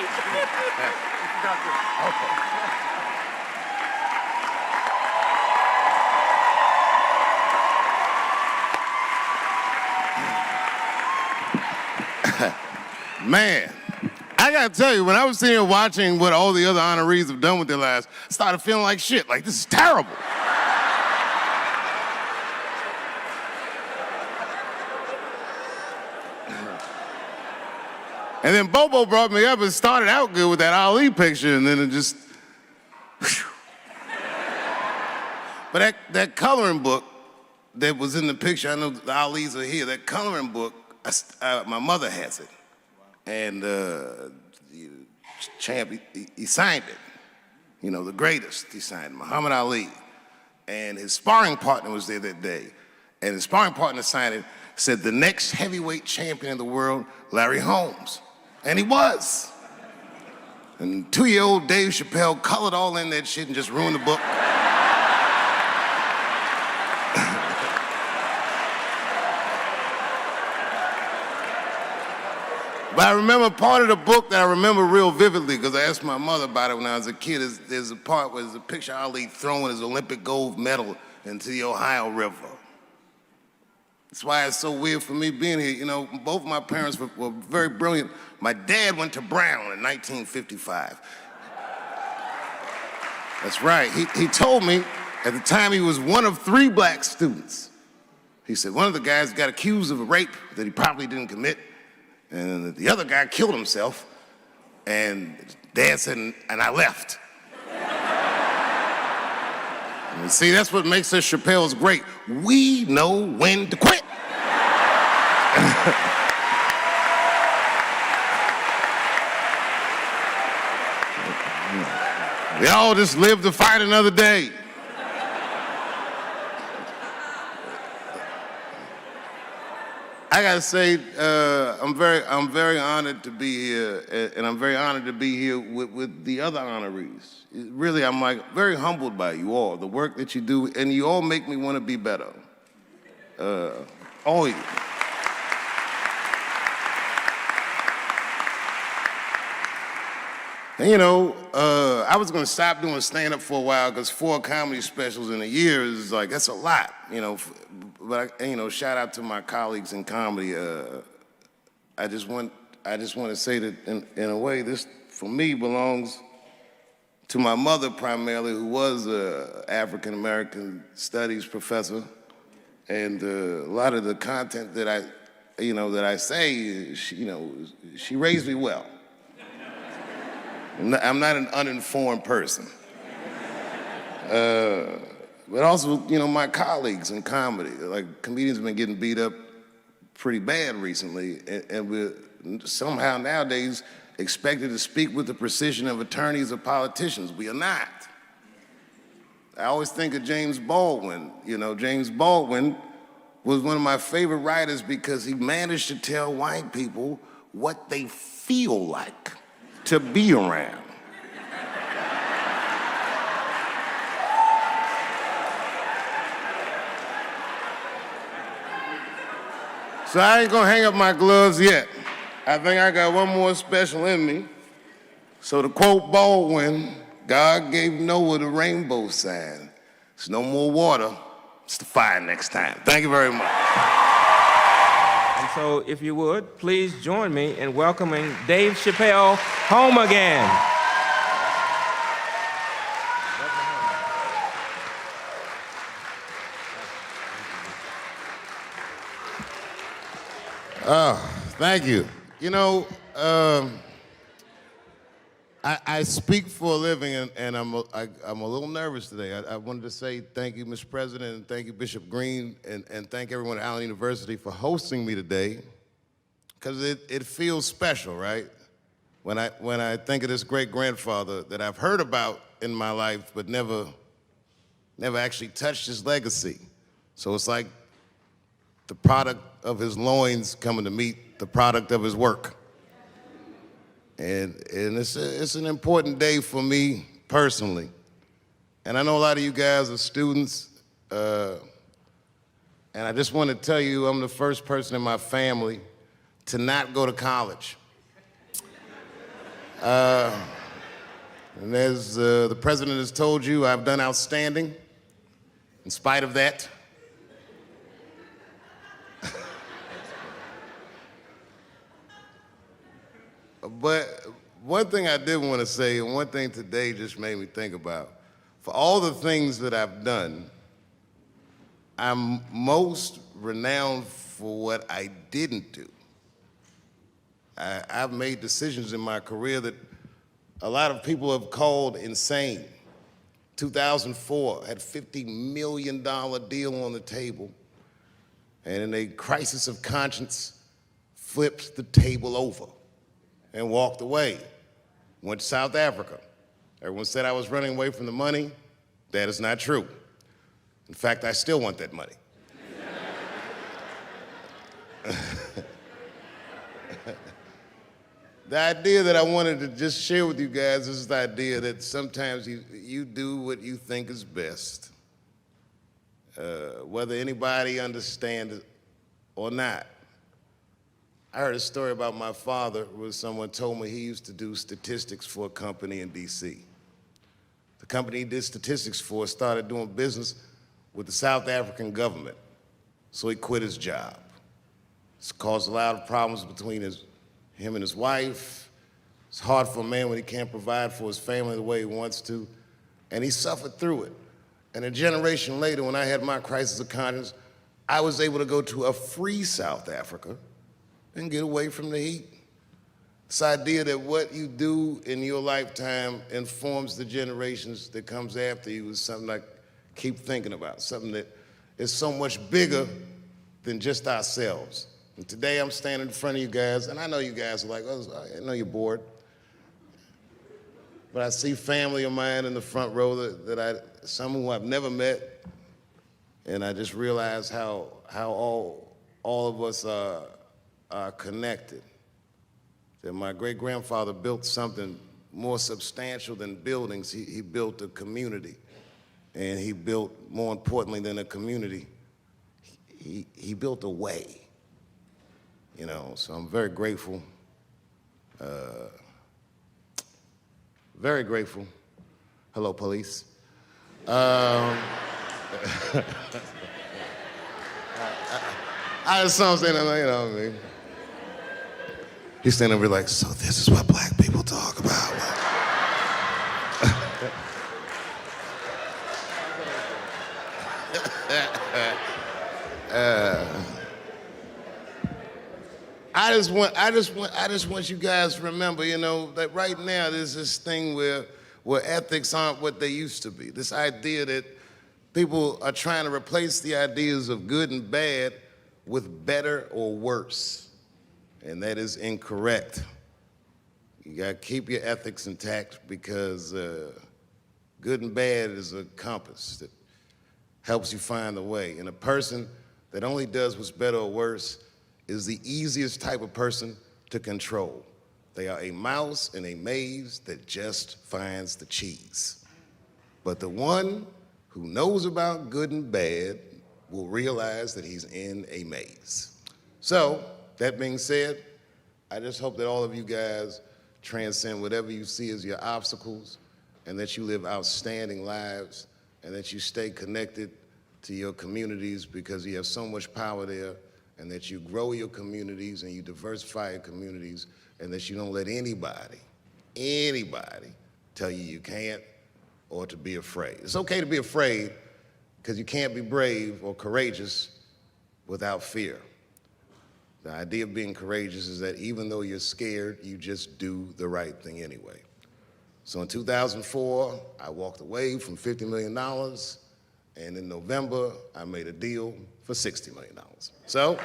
Wait. Man, I gotta tell you, when I was sitting here watching what all the other honorees have done with their lives, I started feeling like shit, like this is terrible. And then Bobo brought me up and started out good with that Ali picture, and then it just, whew. But that coloring book that was in the picture, I know the Ali's are here, that coloring book, my mother has it. And Champ, he signed it. You know, the greatest, he signed it, Muhammad Ali. And his sparring partner was there that day. And his sparring partner signed it, said the next heavyweight champion in the world, Larry Holmes. And he was. And 2-year-old Dave Chappelle colored all in that shit and just ruined the book. But I remember part of the book that I remember real vividly, because I asked my mother about it when I was a kid. There's a part where there's a picture of Ali throwing his Olympic gold medal into the Ohio River. That's why it's so weird for me being here. You know, both my parents were very brilliant. My dad went to Brown in 1955. That's right. He told me at the time he was one of 3 black students. He said one of the guys got accused of a rape that he probably didn't commit. And the other guy killed himself, and Dad said, and I left. And see, that's what makes us Chappelle's great. We know when to quit. We all just live to fight another day. I gotta say, I'm very honored to be here, and I'm very honored to be here with the other honorees. Really, I'm like very humbled by you all, the work that you do, and you all make me want to be better. All of you. And you know, I was gonna stop doing stand-up for a while because 4 comedy specials in a year is like, that's a lot, you know. But you know, shout out to my colleagues in comedy. I just want to say that in a way, this for me belongs to my mother primarily, who was an African American studies professor, and a lot of the content that I say, she raised me well. I'm not an uninformed person. But also, you know, my colleagues in comedy, like comedians have been getting beat up pretty bad recently, and we're somehow nowadays expected to speak with the precision of attorneys or politicians. We are not. I always think of James Baldwin. You know, James Baldwin was one of my favorite writers because he managed to tell white people what they feel like to be around. So I ain't gonna hang up my gloves yet. I think I got one more special in me. So to quote Baldwin, God gave Noah the rainbow sign. It's no more water, it's the fire next time. Thank you very much. And so if you would, please join me in welcoming Dave Chappelle home again. Oh, thank you. You know, I speak for a living, and I'm a little nervous today. I wanted to say thank you, Mr. President, and thank you, Bishop Green, and thank everyone at Allen University for hosting me today, because it feels special, right? When I think of this great grandfather that I've heard about in my life, but never actually touched his legacy. So it's like the product of his loins coming to meet the product of his work. And it's an important day for me personally. And I know a lot of you guys are students, and I just want to tell you I'm the first person in my family to not go to college. And as the president has told you, I've done outstanding. In spite of that, but one thing I did want to say, and one thing today just made me think about, for all the things that I've done, I'm most renowned for what I didn't do. I've made decisions in my career that a lot of people have called insane. 2004, had a $50 million deal on the table, and in a crisis of conscience, flipped the table over and walked away. Went to South Africa. Everyone said I was running away from the money. That is not true. In fact, I still want that money. The idea that I wanted to just share with you guys is the idea that sometimes you do what you think is best, whether anybody understands it or not. I heard a story about my father where someone told me he used to do statistics for a company in DC. The company he did statistics for started doing business with the South African government, so he quit his job. It's caused a lot of problems between him and his wife. It's hard for a man when he can't provide for his family the way he wants to, and he suffered through it. And a generation later, when I had my crisis of conscience, I was able to go to a free South Africa and get away from the heat. This idea that what you do in your lifetime informs the generations that comes after you is something I keep thinking about, something that is so much bigger than just ourselves. And today I'm standing in front of you guys, and I know you guys are like, oh, I know you're bored. But I see family of mine in the front row some who I've never met, and I just realize how all of us are connected. That my great-grandfather built something more substantial than buildings. He built a community, and he built, more importantly than a community, he built a way. You know, so I'm very grateful. Very grateful. Hello, police. I just saw him saying, you know what I mean? He's standing over like, so this is what black people talk about. I just want you guys to remember, you know, that right now there's this thing where ethics aren't what they used to be. This idea that people are trying to replace the ideas of good and bad with better or worse. And that is incorrect. You gotta keep your ethics intact because good and bad is a compass that helps you find the way. And a person that only does what's better or worse is the easiest type of person to control. They are a mouse in a maze that just finds the cheese. But the one who knows about good and bad will realize that he's in a maze. So, that being said, I just hope that all of you guys transcend whatever you see as your obstacles and that you live outstanding lives and that you stay connected to your communities because you have so much power there, and that you grow your communities and you diversify your communities, and that you don't let anybody tell you can't or to be afraid. It's okay to be afraid because you can't be brave or courageous without fear. The idea of being courageous is that even though you're scared, you just do the right thing anyway. So in 2004, I walked away from $50 million, and in November, I made a deal for $60 million. So,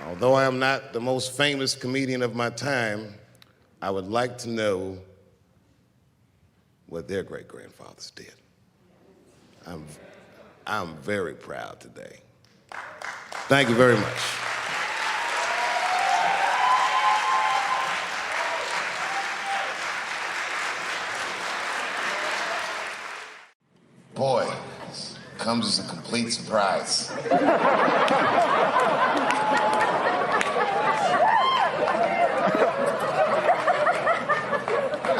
although I am not the most famous comedian of my time, I would like to know what their great-grandfathers did. I'm very proud today. Thank you very much. Boy, comes as a complete surprise.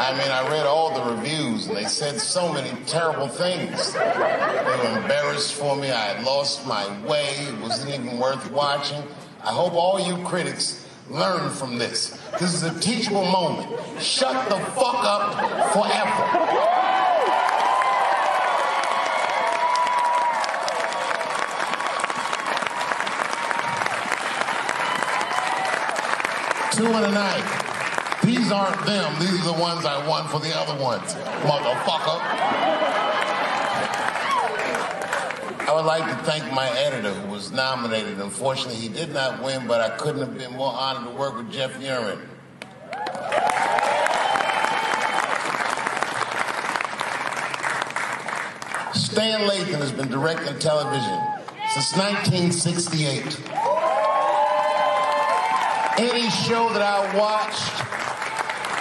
I mean, I read all the reviews, and they said so many terrible things. They were embarrassed for me. I had lost my way. It wasn't even worth watching. I hope all you critics learn from this. This is a teachable moment. Shut the fuck up forever. Two in a night. These aren't them. These are the ones I won for the other ones, motherfucker. I would like to thank my editor who was nominated. Unfortunately, he did not win, but I couldn't have been more honored to work with Jeff Urin. Stan Lathan has been directing television since 1968. Any show that I watched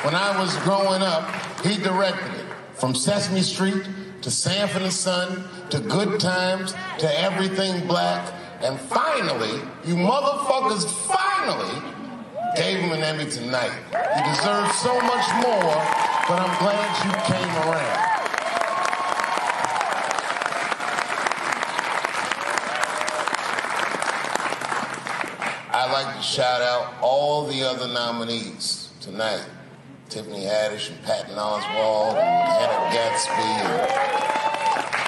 when I was growing up, he directed it. From Sesame Street to Sanford and Son to Good Times to Everything Black. And finally, you motherfuckers finally gave him an Emmy tonight. He deserves so much more, but I'm glad you came around. I'd like to shout out all the other nominees tonight. Tiffany Haddish and Patton Oswalt and Hannah Gatsby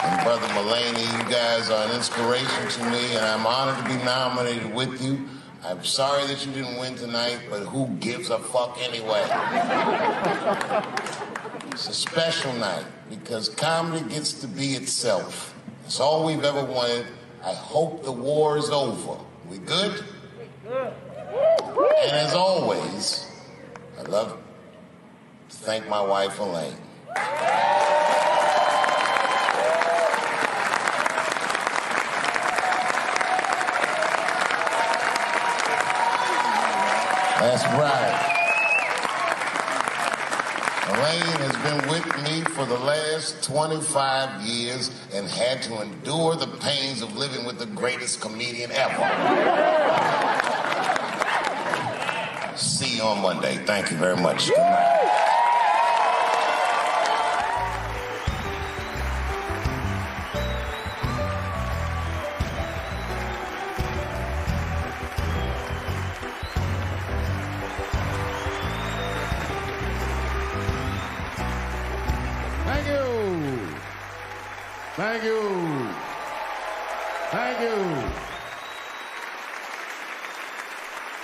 and Brother Mulaney. You guys are an inspiration to me, and I'm honored to be nominated with you. I'm sorry that you didn't win tonight, but who gives a fuck anyway? It's a special night because comedy gets to be itself. It's all we've ever wanted. I hope the war is over. We good? And as always, I'd love to thank my wife, Elaine. That's right. Elaine has been with me for the last 25 years and had to endure the pains of living with the greatest comedian ever. See you on Monday. Thank you very much. Good night. Thank you. Thank you. Thank you.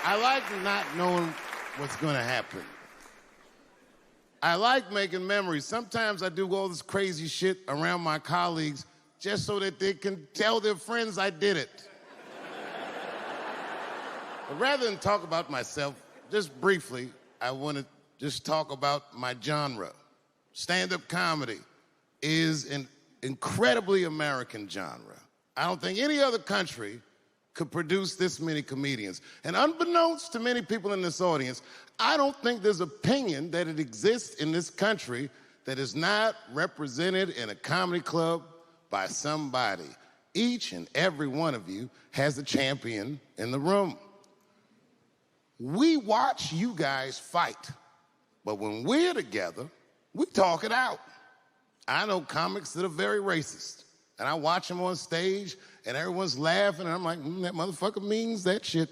I like not knowing what's going to happen. I like making memories. Sometimes I do all this crazy shit around my colleagues just so that they can tell their friends I did it. But rather than talk about myself, just briefly, I want to just talk about my genre. Stand-up comedy is an incredibly American genre. I don't think any other country could produce this many comedians. And unbeknownst to many people in this audience, I don't think there's opinion that it exists in this country that is not represented in a comedy club by somebody. Each and every one of you has a champion in the room. We watch you guys fight, but when we're together, we talk it out. I know comics that are very racist, and I watch them on stage, and everyone's laughing, and I'm like, that motherfucker means that shit.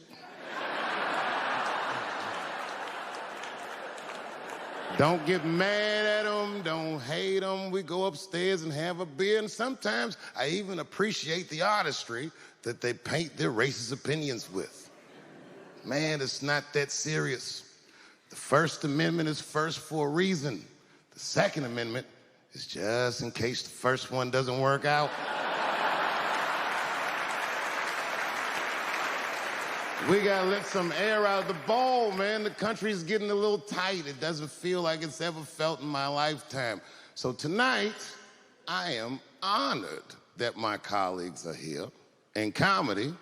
Don't get mad at them, don't hate them. We go upstairs and have a beer, and sometimes I even appreciate the artistry that they paint their racist opinions with. Man, it's not that serious. The First Amendment is first for a reason. The Second Amendment is just in case the first one doesn't work out. We gotta let some air out of the ball, man. The country's getting a little tight. It doesn't feel like it's ever felt in my lifetime. So tonight, I am honored that my colleagues are here in comedy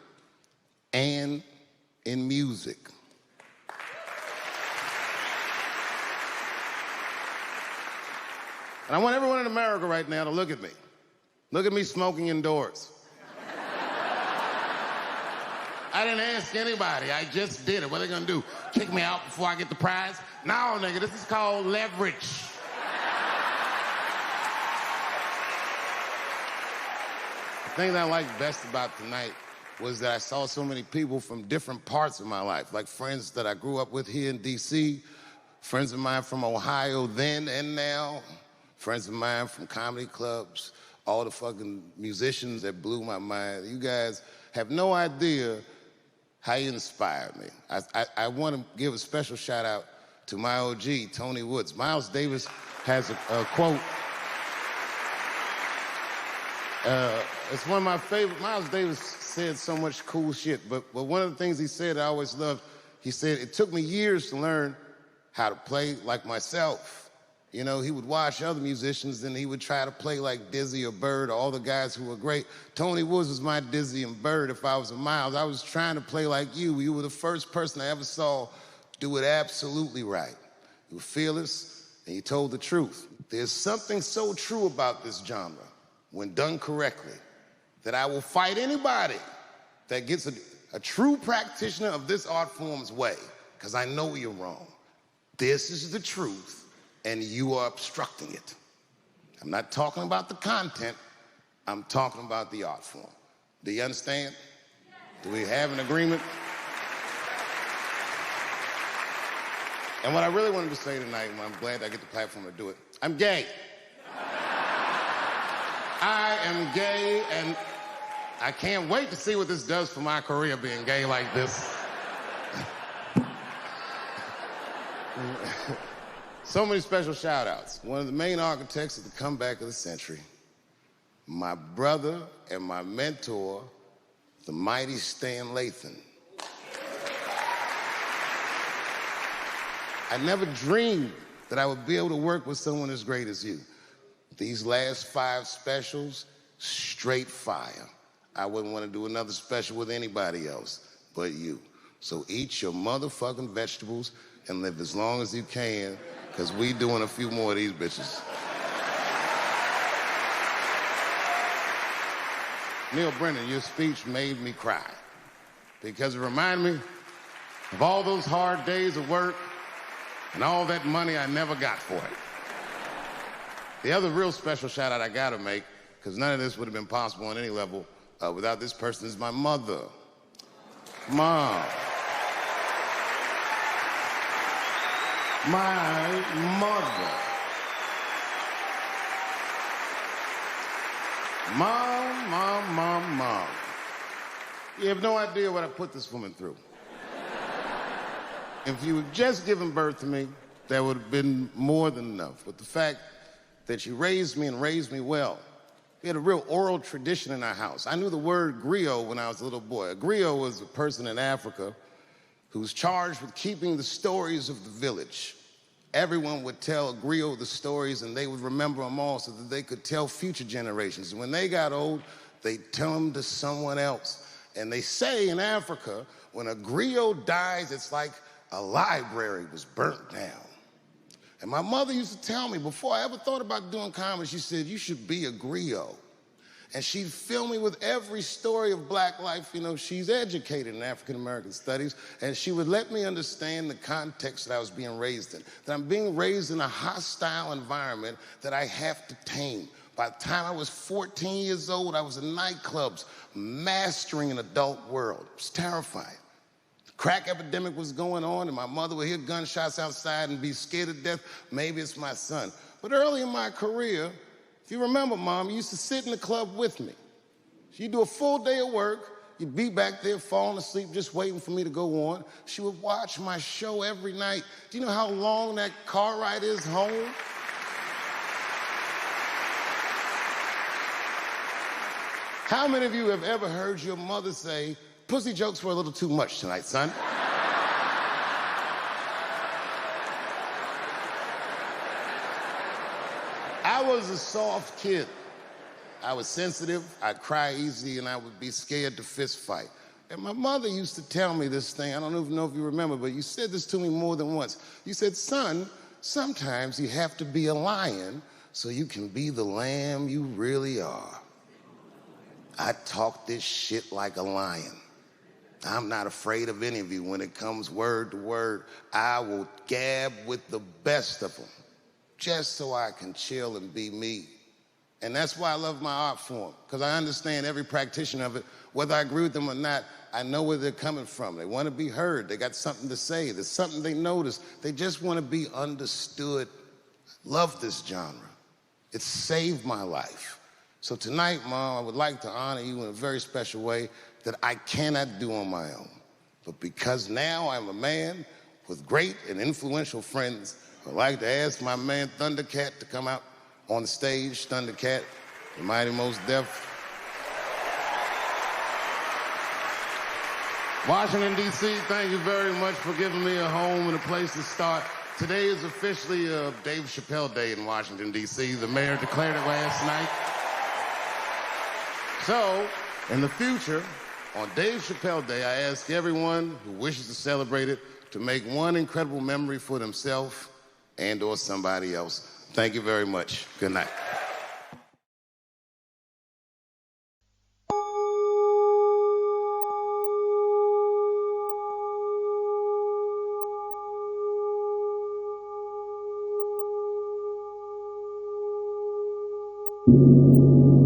and in music. And I want everyone in America right now to look at me. Look at me smoking indoors. I didn't ask anybody, I just did it. What are they gonna do? Kick me out before I get the prize? No, nigga, this is called leverage. thing that I liked best about tonight was that I saw so many people from different parts of my life, like friends that I grew up with here in D.C., friends of mine from Ohio then and now, friends of mine from comedy clubs, all the fucking musicians that blew my mind. You guys have no idea how you inspired me. I want to give a special shout out to my OG, Tony Woods. Miles Davis has a quote. It's one of my favorite. Miles Davis said so much cool shit, but one of the things he said I always loved, he said, it took me years to learn how to play like myself. You know, he would watch other musicians and he would try to play like Dizzy or Bird or all the guys who were great. Tony Woods was my Dizzy and Bird. If I was a Miles, I was trying to play like you. You were the first person I ever saw do it absolutely right. You were fearless and you told the truth. There's something so true about this genre, when done correctly, that I will fight anybody that gets a true practitioner of this art form's way, because I know you're wrong. This is the truth, and you are obstructing it. I'm not talking about the content, I'm talking about the art form. Do you understand? Do we have an agreement? And what I really wanted to say tonight, and I'm glad I get the platform to do it, I'm gay. I am gay, and I can't wait to see what this does for my career, being gay like this. So many special shout-outs. One of the main architects of the comeback of the century, my brother and my mentor, the mighty Stan Lathan. I never dreamed that I would be able to work with someone as great as you. These last 5 specials, straight fire. I wouldn't want to do another special with anybody else but you. So eat your motherfucking vegetables and live as long as you can, because we doing a few more of these bitches. Neil Brennan, your speech made me cry, because it reminded me of all those hard days of work and all that money I never got for it. The other real special shout out I gotta make, because none of this would have been possible on any level without this person, is my mother. Mom. My mother. Mom. You have no idea what I put this woman through. If you had just given birth to me, that would have been more than enough. But the fact that you raised me and raised me well, we had a real oral tradition in our house. I knew the word griot when I was a little boy. A griot was a person in Africa who was charged with keeping the stories of the village. Everyone would tell a griot the stories, and they would remember them all so that they could tell future generations. And when they got old, they'd tell them to someone else. And they say in Africa, when a griot dies, it's like a library was burnt down. And my mother used to tell me, before I ever thought about doing comedy, she said, you should be a griot. And she'd fill me with every story of black life. You know, she's educated in African-American studies, and she would let me understand the context that I was being raised in, that I'm being raised in a hostile environment that I have to tame. By the time I was 14 years old, I was in nightclubs, mastering an adult world. It was terrifying. Crack epidemic was going on, and my mother would hear gunshots outside and be scared to death. Maybe it's my son. But early in my career, if you remember, Mom, you used to sit in the club with me. She'd do a full day of work. You'd be back there falling asleep, just waiting for me to go on. She would watch my show every night. Do you know how long that car ride is home? How many of you have ever heard your mother say, pussy jokes were a little too much tonight, son? I was a soft kid. I was sensitive, I'd cry easy, and I would be scared to fist fight. And my mother used to tell me this thing, I don't even know if you remember, but you said this to me more than once. You said, son, sometimes you have to be a lion so you can be the lamb you really are. I talk this shit like a lion. I'm not afraid of any of you. When it comes word to word, I will gab with the best of them, just so I can chill and be me. And that's why I love my art form, because I understand every practitioner of it. Whether I agree with them or not, I know where they're coming from. They want to be heard. They got something to say. There's something they notice. They just want to be understood. Love this genre. It saved my life. So tonight, Mom, I would like to honor you in a very special way that I cannot do on my own. But because now I'm a man with great and influential friends, I'd like to ask my man Thundercat to come out on the stage. Thundercat, the Mighty Most Def. Washington, D.C., thank you very much for giving me a home and a place to start. Today is officially Dave Chappelle Day in Washington, D.C. The mayor declared it last night. So, in the future, on Dave Chappelle Day, I ask everyone who wishes to celebrate it to make one incredible memory for themselves and or somebody else. Thank you very much. Good night. You